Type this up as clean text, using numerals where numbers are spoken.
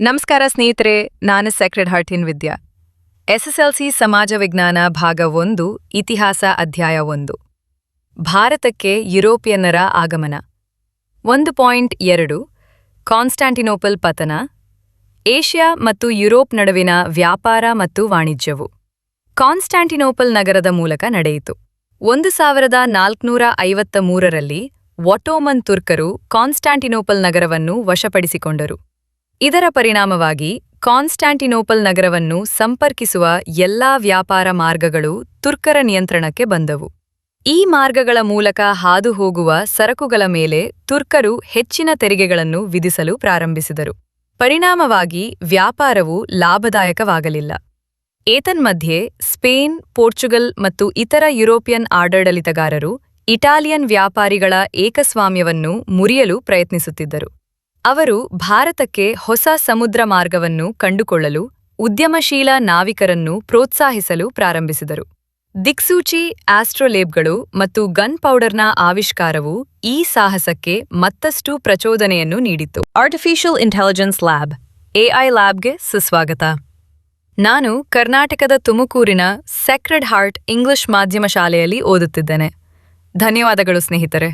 ನಮಸ್ಕಾರ ಸ್ನೇಹಿತರೆ, ನಾನು ಸೆಕ್ರೆಡ್ ಹಾರ್ಟಿನ್ ವಿದ್ಯಾ. ಎಸ್ಎಸ್ಎಲ್ಸಿ ಸಮಾಜ ವಿಜ್ಞಾನ ಭಾಗ 1 ಇತಿಹಾಸ ಅಧ್ಯಾಯ 1 ಭಾರತಕ್ಕೆ ಯುರೋಪಿಯನ್ನರ ಆಗಮನ 1.2 ಕಾನ್ಸ್ಟಾಂಟಿನೋಪಲ್ ಪತನ ಏಷ್ಯಾ ಮತ್ತು ಯುರೋಪ್ ನಡುವಿನ ವ್ಯಾಪಾರ ಮತ್ತು ವಾಣಿಜ್ಯವು ಕಾನ್ಸ್ಟಾಂಟಿನೋಪಲ್ ನಗರದ ಮೂಲಕ ನಡೆಯಿತು. 1453ರಲ್ಲಿ ಒಟ್ಟೋಮನ್ ತುರ್ಕರು ಕಾನ್ಸ್ಟಾಂಟಿನೋಪಲ್ ನಗರವನ್ನು ವಶಪಡಿಸಿಕೊಂಡರು. ಇದರ ಪರಿಣಾಮವಾಗಿ ಕಾನ್ಸ್ಟಾಂಟಿನೋಪಲ್ ನಗರವನ್ನು ಸಂಪರ್ಕಿಸುವ ಎಲ್ಲಾ ವ್ಯಾಪಾರ ಮಾರ್ಗಗಳು ತುರ್ಕರ ನಿಯಂತ್ರಣಕ್ಕೆ ಬಂದವು. ಈ ಮಾರ್ಗಗಳ ಮೂಲಕ ಹಾದುಹೋಗುವ ಸರಕುಗಳ ಮೇಲೆ ತುರ್ಕರು ಹೆಚ್ಚಿನ ತೆರಿಗೆಗಳನ್ನು ವಿಧಿಸಲು ಪ್ರಾರಂಭಿಸಿದರು. ಪರಿಣಾಮವಾಗಿ ವ್ಯಾಪಾರವು ಲಾಭದಾಯಕವಾಗಲಿಲ್ಲ. ಏತನ್ಮಧ್ಯೆ ಸ್ಪೇನ್, ಪೋರ್ಚುಗಲ್ ಮತ್ತು ಇತರ ಯುರೋಪಿಯನ್ ಆಡಳಿತಗಾರರು ಇಟಾಲಿಯನ್ ವ್ಯಾಪಾರಿಗಳ ಏಕಸ್ವಾಮ್ಯವನ್ನು ಮುರಿಯಲು ಪ್ರಯತ್ನಿಸುತ್ತಿದ್ದರು. ಅವರು ಭಾರತಕ್ಕೆ ಹೊಸ ಸಮುದ್ರ ಮಾರ್ಗವನ್ನು ಕಂಡುಕೊಳ್ಳಲು ಉದ್ಯಮಶೀಲ ನಾವಿಕರನ್ನು ಪ್ರೋತ್ಸಾಹಿಸಲು ಪ್ರಾರಂಭಿಸಿದರು. ದಿಕ್ಸೂಚಿ ಆಸ್ಟ್ರೋಲೇಬ್ಗಳು ಮತ್ತು ಗನ್ ಪೌಡರ್ನ ಆವಿಷ್ಕಾರವು ಈ ಸಾಹಸಕ್ಕೆ ಮತ್ತಷ್ಟು ಪ್ರಚೋದನೆಯನ್ನು ನೀಡಿತು. ಆರ್ಟಿಫಿಷಿಯಲ್ ಇಂಟೆಲಿಜೆನ್ಸ್ ಲ್ಯಾಬ್ ಎಐ ಲ್ಯಾಬ್ಗೆ ಸುಸ್ವಾಗತ. ನಾನು ಕರ್ನಾಟಕದ ತುಮಕೂರಿನ ಸೆಕ್ರೆಡ್ ಹಾರ್ಟ್ ಇಂಗ್ಲಿಷ್ ಮಾಧ್ಯಮ ಶಾಲೆಯಲ್ಲಿ ಓದುತ್ತಿದ್ದೇನೆ. ಧನ್ಯವಾದಗಳು ಸ್ನೇಹಿತರೆ.